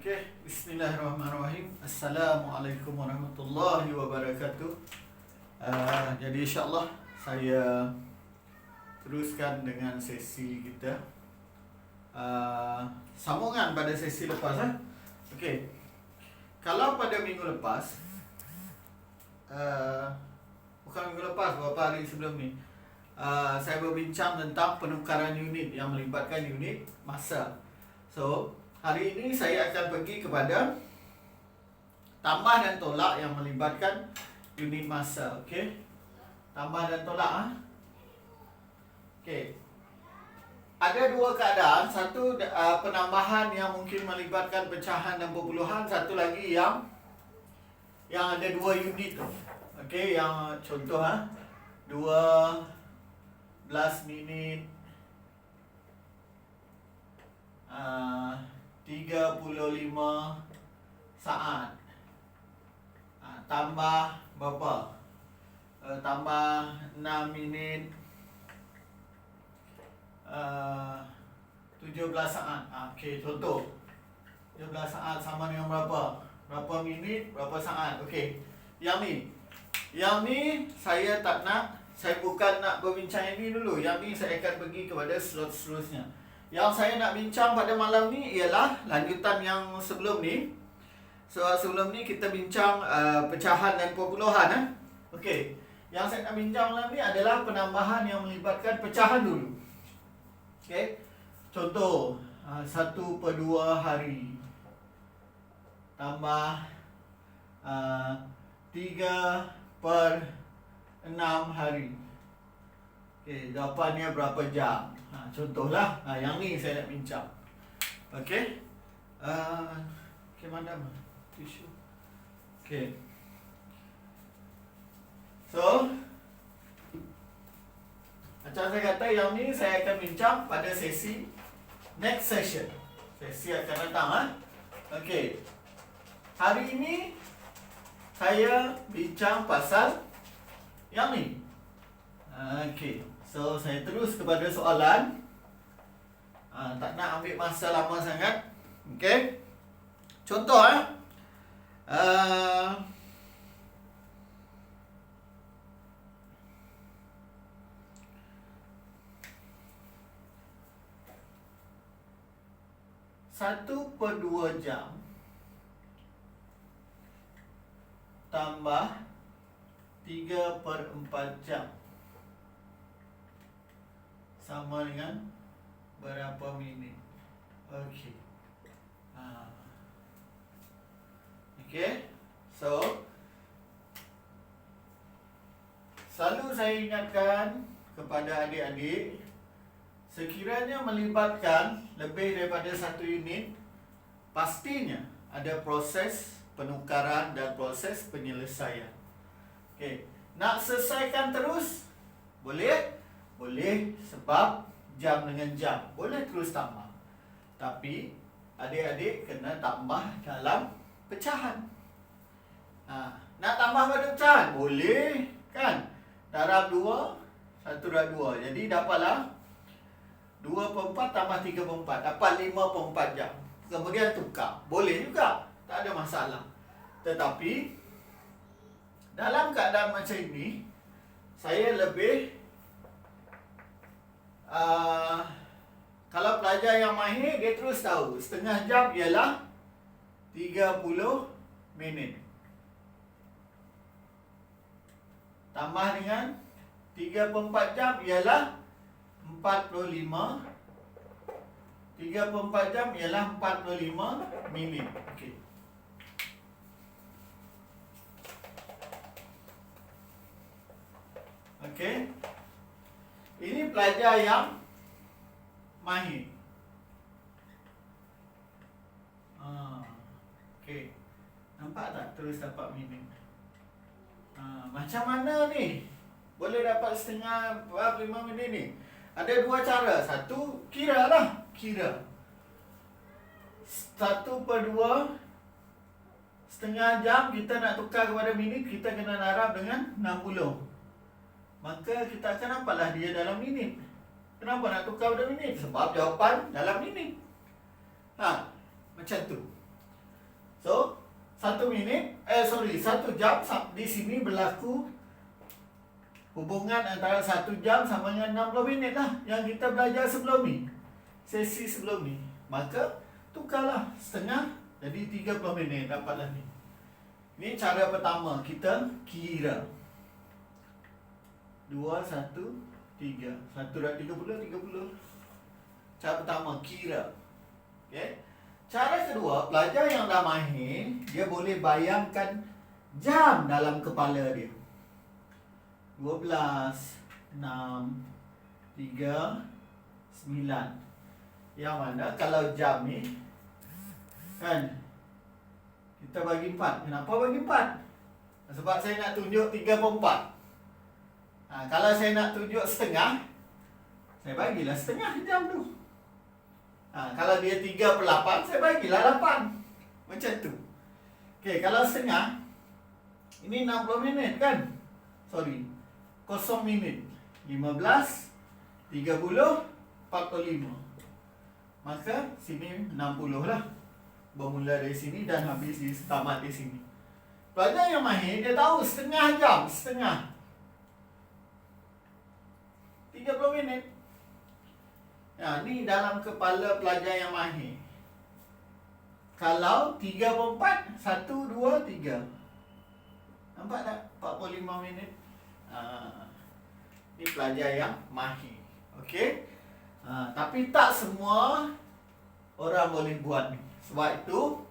Okey, bismillahirrahmanirrahim. Assalamualaikum warahmatullahi wabarakatuh. Jadi insyaAllah saya teruskan dengan sesi kita, sambungan pada sesi lepas. Okey, kalau pada minggu lepas, bukan minggu lepas, beberapa hari sebelum ni, saya berbincang tentang penukaran unit yang melibatkan unit massa. So, hari ini saya akan pergi kepada tambah dan tolak yang melibatkan unit massa. Okey, tambah dan tolak. Okey, ada dua keadaan. Satu, penambahan yang mungkin melibatkan pecahan dan perpuluhan. Satu lagi yang ada dua unit tu. Okey, yang contoh 12 minit 35 saat, tambah berapa? Tambah 6 minit 17 saat. Okey, contoh 17 saat sama dengan berapa? Berapa minit, berapa saat? Okey, yang ni saya tak nak, saya bukan nak berbincang yang ni dulu. Yang ni saya akan pergi kepada slot seterusnya. Yang saya nak bincang pada malam ni ialah lanjutan yang sebelum ni. So, sebelum ni kita bincang pecahan dan perpuluhan. Okey, yang saya nak bincang malam ni adalah penambahan yang melibatkan pecahan dulu. Okey, contoh 1/2 hari tambah 3/6 hari. Okey, jawapannya berapa jam? Contohlah, yang ni saya nak bincang. Okey, okey, mana tisu? Okey, so macam saya kata, yang ni saya akan bincang pada sesi next session, sesi akan datang. Okey, hari ini saya bincang pasal yang ni. Okey, so saya terus kepada soalan. Tak nak ambil masa lama sangat. Okey, contoh satu per 2 jam tambah 3/4 jam sama dengan berapa minit? Okey. Okey. So, selalu saya ingatkan kepada adik-adik, sekiranya melibatkan lebih daripada satu unit, pastinya ada proses penukaran dan proses penyelesaian. Okey, nak selesaikan terus? Boleh? Boleh, sebab jam dengan jam boleh terus tambah. Tapi adik-adik kena tambah dalam pecahan. Nak tambah pada pecahan? Boleh kan? Darab 2, 1/2. Jadi dapatlah 2/4 tambah 3/4, dapat 5/4 jam. Kemudian tukar, boleh juga, tak ada masalah. Tetapi dalam keadaan macam ini, saya lebih kalau pelajar yang mahir, dia terus tahu setengah jam ialah 30 minit. Tambah dengan 3/4 jam ialah 45. 3/4 jam ialah 45 minit. Okey. Okey. Ini pelajar yang mahir. Okey, nampak tak terus dapat minit? Macam mana ni boleh dapat setengah 45 minit ni? Ada dua cara. Satu, kira lah. Kira 1/2 setengah jam, kita nak tukar kepada minit, kita kena darab dengan 60. Maka kita akan nampaklah dia dalam minit. Kenapa nak tukar pada minit? Sebab jawapan dalam minit. Macam tu. 1 minit, 1 jam di sini berlaku hubungan antara 1 jam sama dengan 60 minit lah yang kita belajar sebelum ni. Sesi sebelum ni. Maka tukarlah setengah jadi 30 minit dapatlah ni. Ini cara pertama kita kira. 2, 1, 3. 1 dah 30. Cara pertama kira. Okay. Cara kedua, pelajar yang dah mahir, dia boleh bayangkan jam dalam kepala dia. 12, 6, 3, 9. Yang mana kalau jam ni kan kita bagi 4. Kenapa bagi 4? Sebab saya nak tunjuk 3/4. Kalau saya nak tunjuk setengah, saya bagilah setengah jam tu. Kalau dia 3/8, saya bagilah 8. Macam tu. Okey, kalau setengah, ini 60 minit kan? Sorry, 0 minit. 15, 30, 45. Maka sini 60 lah. Bermula dari sini dan habis di tamat di sini. Pelajar yang mahir, dia tahu setengah jam, setengah 30 minit. Ni dalam kepala pelajar yang mahir. Kalau 3/4, 1, 2, 3. Nampak tak? 45 minit. Ni pelajar yang mahir. Okey? Tapi tak semua orang boleh buat ni. Sebab itu,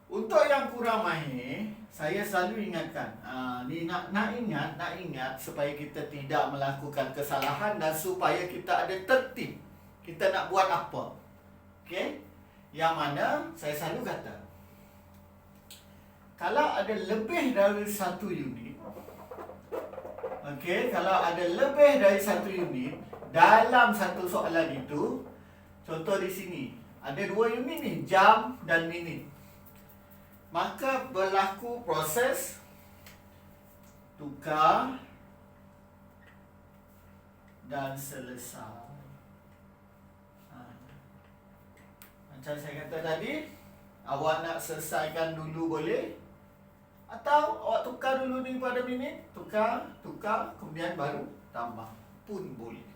untuk yang kurang mahir, saya selalu ingatkan, ni nak ingat supaya kita tidak melakukan kesalahan dan supaya kita ada tertib. Kita nak buat apa? Okey? Yang mana saya selalu kata, kalau ada lebih dari 1 unit, okey, kalau ada lebih dari 1 unit dalam satu soalan itu, contoh di sini, ada 2 unit ni, jam dan minit. Maka berlaku proses tukar dan selesai. Macam saya kata tadi, awak nak selesaikan dulu boleh, atau awak tukar dulu ni pada minit, tukar, kemudian baru tambah pun boleh.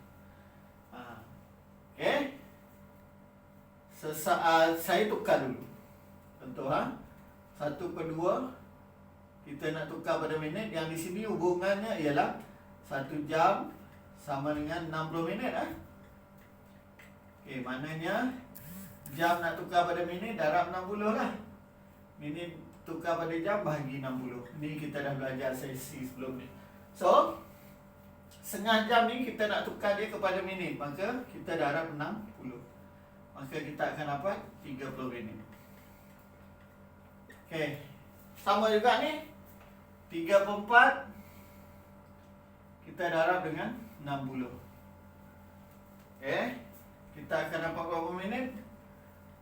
Okey. Saya tukar dulu. Contoh 1/2 kita nak tukar pada minit. Yang di sini hubungannya ialah 1 jam sama dengan 60 minit. Okey, maknanya jam nak tukar pada minit, darab 60 lah. Minit tukar pada jam, bahagi 60. Ni kita dah belajar sesi sebelum ni. So, setengah jam ni kita nak tukar dia kepada minit, maka kita darab 60. Maka kita akan dapat 30 minit. Okey. Sama juga ni. 3/4 kita darab dengan 60. Okey. Kita akan dapat berapa minit?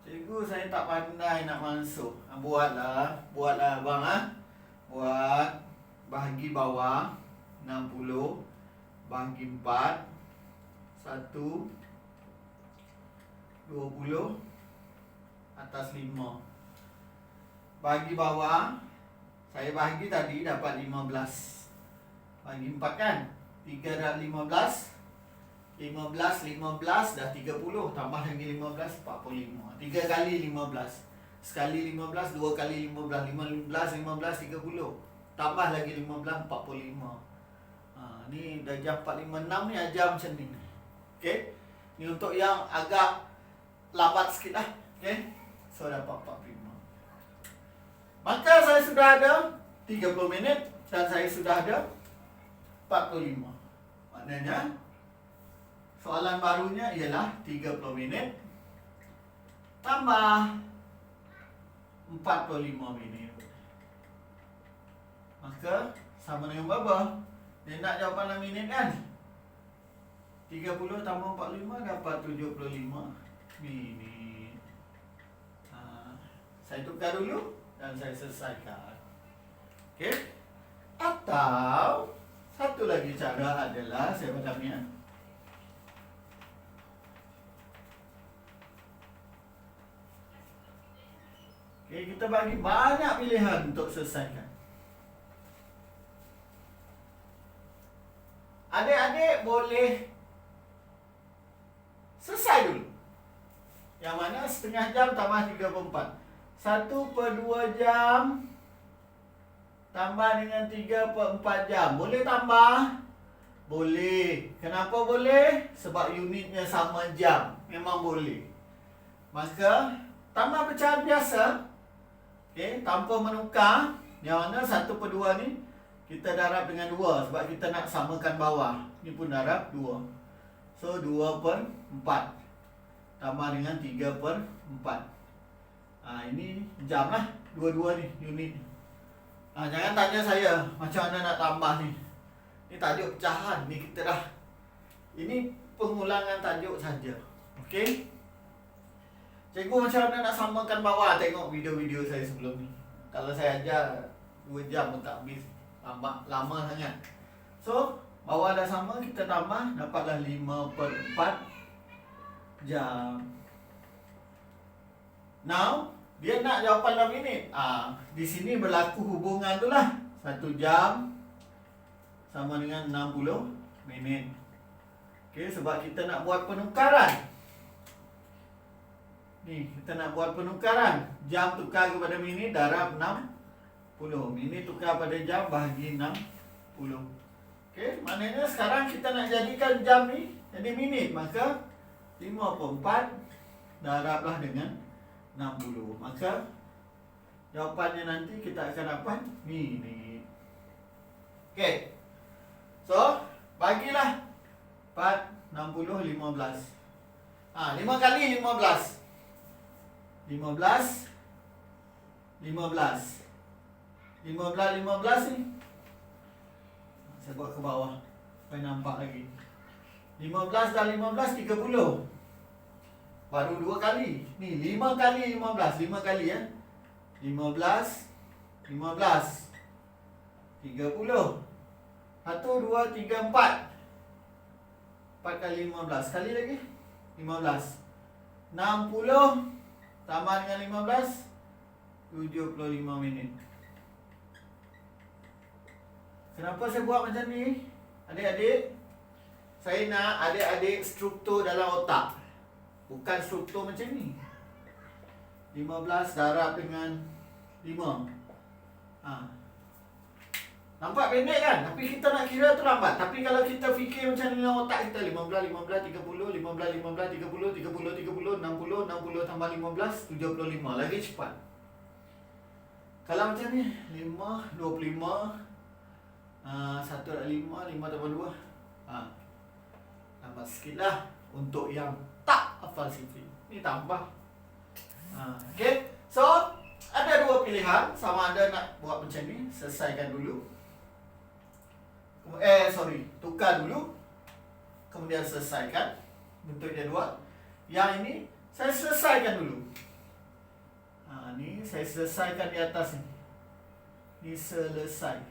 Cikgu, saya tak pandai nak masuk. Buatlah abang. Buat bahagi bawah 60 bahagi 4 1 20 atas 5. Bagi bawah, saya bahagi tadi dapat 15. Bagi 4 kan? 3 dah 15. 15 dah 30. Tambah lagi 15, 45. 3 kali 15. Sekali 15, 2 kali 15. 15, 30. Tambah lagi 15, 45. Ni dah jam 4:56 ni, ajar macam ni. Okey? Ni untuk yang agak lambat sikit lah. Okey? So, dapat 45. Maka saya sudah ada 30 minit dan saya sudah ada 45. Maknanya, soalan barunya ialah 30 minit tambah 45 minit. Maka, sama dengan berapa? Dia nak jawapan 6 minit kan? 30 tambah 45 dapat 75 minit. Saya tukar dulu dan saya selesaikan. Okey? Atau satu lagi cara adalah saya padamnya. Okay, kita bagi banyak pilihan untuk selesaikan. Adik-adik boleh selesai dulu. Yang mana setengah jam tambah 3/4. 1/2 jam tambah dengan 3/4 jam. Boleh tambah? Boleh. Kenapa boleh? Sebab unitnya sama jam. Memang boleh. Maka tambah pecahan biasa. Okay, tanpa menukar. Yang mana 1/2 ni kita darab dengan 2 sebab kita nak samakan bawah. Ni pun darab 2. So 2/4 tambah dengan 3/4. Ini jam lah. Dua-dua ni unit. Jangan tanya saya macam mana nak tambah ni. Ni tajuk pecahan. Ni kita dah. Ini pengulangan tajuk saja. Okey. Cikgu macam mana nak samakan bawah. Tengok video-video saya sebelum ni. Kalau saya ajar 2 jam pun tak habis. Lama sangat. So, bawah dah sama, kita tambah, dapatlah 5/4 jam. Now, dia nak jawapan dalam minit. Di sini berlaku hubungan tu lah. 1 jam sama dengan 60 minit. Okay, sebab kita nak buat penukaran. Ni, kita nak buat penukaran. Jam tukar kepada minit, darab 60. Minit tukar pada jam, bahagi 60. Okay, maknanya sekarang kita nak jadikan jam ni jadi minit. Maka 5/4 darablah dengan 60. Maka jawapannya nanti kita akan dapat minit. Okay. So, bagilah 4, 60, 15. 5 kali 15. 15 ni. Saya buat ke bawah supaya nampak lagi. 15 dan 15, 30. Baru 2 kali. Ni 5 kali 15. 5 kali ya. 15 30. 1, 2, 3, 4. 4 kali 15. Sekali lagi 15. 60 tambah dengan 15, 75 minit. Kenapa saya buat macam ni? Adik-adik, saya nak adik-adik struktur dalam otak. Bukan struktur macam ni. 15 darab dengan 5. Nampak pendek kan? Tapi kita nak kira tu lambat. Tapi kalau kita fikir macam ni dengan otak kita, 15, 15, 30, 15, 15, 30, 30, 30, 60, 60 tambah 15, 75. Lagi cepat. Kalau macam ni, 5, 25, 1 dan 5, 5 tambah 2. Tambah sikit lah untuk yang tak hafal sifri. Ni tambah. Okay. So, ada 2 pilihan. Sama ada nak buat macam ni, selesaikan dulu. Tukar dulu. Kemudian selesaikan. Bentuknya 2. Yang ini, saya selesaikan dulu. Ni saya selesaikan di atas ni. Ni selesai.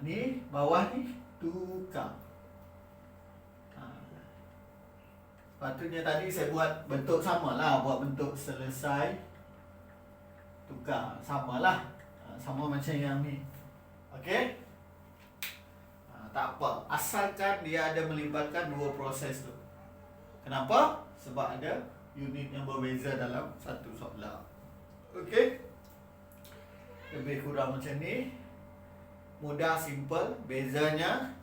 Ni bawah ni tukar. Patutnya tadi saya buat bentuk sama lah. Buat bentuk selesai tukar. Sama lah. Sama macam yang ni. Okey. Tak apa. Asalkan dia ada melibatkan 2 proses tu. Kenapa? Sebab ada unit yang berbeza dalam satu soalan. Okey. Lebih kurang macam ni. Mudah, simple. Bezanya,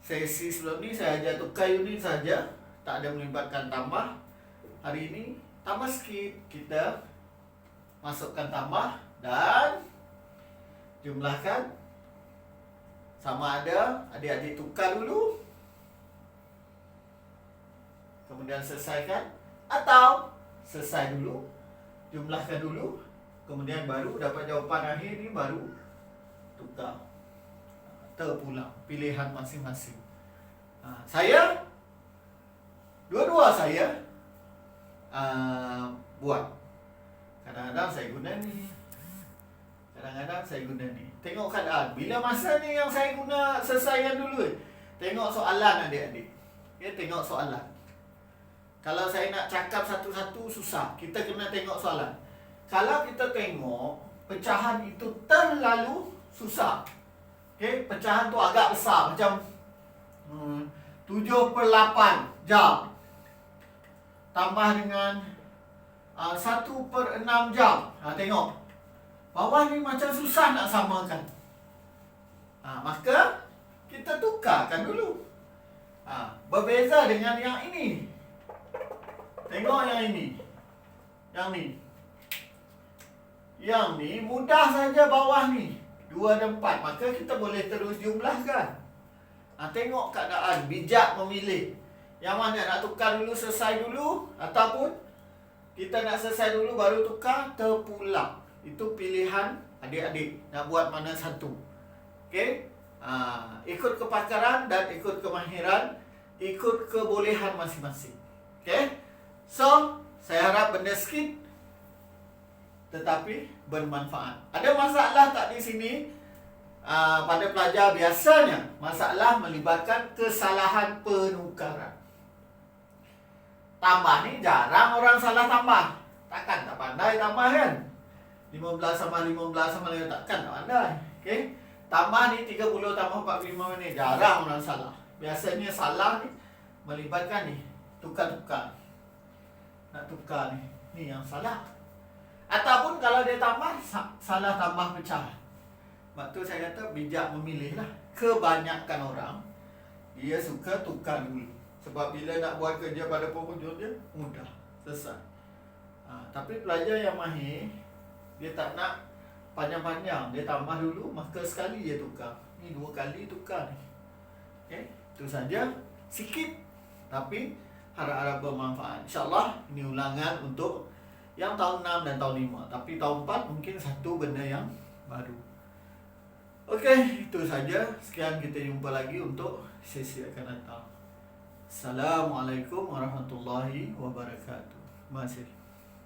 sesi sebelum ni saya ajar tukar unit saja. Tak ada melibatkan tambah. Hari ini tambah sikit. Kita masukkan tambah dan jumlahkan. Sama ada adik-adik tukar dulu, kemudian selesaikan, atau selesai dulu, jumlahkan dulu, kemudian baru dapat jawapan akhir ni, baru tukar. Terpulang. Pilihan masing-masing. Saya dua-dua saya buat. Kadang-kadang saya guna ni, kadang-kadang saya guna ni. Tengok keadaan. Bila masa ni yang saya guna, selesaikan dulu. Tengok soalan adik-adik. Ya, tengok soalan. Kalau saya nak cakap satu-satu susah. Kita kena tengok soalan. Kalau kita tengok pecahan itu terlalu susah. Okey, pecahan tu agak besar macam 7/8 jam tambah dengan 1/6 jam. Tengok. Bawah ni macam susah nak samakan. Maka kita tukarkan dulu. Berbeza dengan yang ini. Tengok yang ini. Yang ni. Yang ni mudah saja bawah ni. 2 dan 4. Maka kita boleh terus jumlahkan. Tengok keadaan. Bijak memilih. Yang mana nak tukar dulu, selesai dulu. Ataupun kita nak selesai dulu baru tukar, terpulang. Itu pilihan adik-adik. Nak buat mana satu. Okey? Ikut kepakaran dan ikut kemahiran. Ikut kebolehan masing-masing. Okey? So, saya harap benda sikit tetapi bermanfaat. Ada masalah tak di sini? Pada pelajar biasanya masalah melibatkan kesalahan penukaran. Tambah ni jarang orang salah tambah. Takkan tak pandai tambah kan? 15 sama 15 sama 5 takkan tak pandai. Okey? Tambah ni 30 tambah 45 ni jarang orang salah. Biasanya salah ni melibatkan ni tukar-tukar. Nak tukar ni. Ni yang salah. Ataupun kalau dia tambah, salah tambah pecahan. Sebab tu saya kata bijak memilih lah. Kebanyakan orang, dia suka tukar dulu. Sebab bila nak buat kerja pada penghujung dia, mudah. Selesai. Tapi pelajar yang mahir, dia tak nak panjang-panjang. Dia tambah dulu, maka sekali dia tukar. Ni 2 kali tukar ni. Okay? Itu saja. Sikit. Tapi harap-harap bermanfaat. InsyaAllah ini ulangan untuk yang tahun 6 dan tahun 5. Tapi tahun 4 mungkin satu benda yang baru. Okey, itu saja. Sekian, kita jumpa lagi untuk sesi akan datang. Assalamualaikum warahmatullahi wabarakatuh. Terima kasih.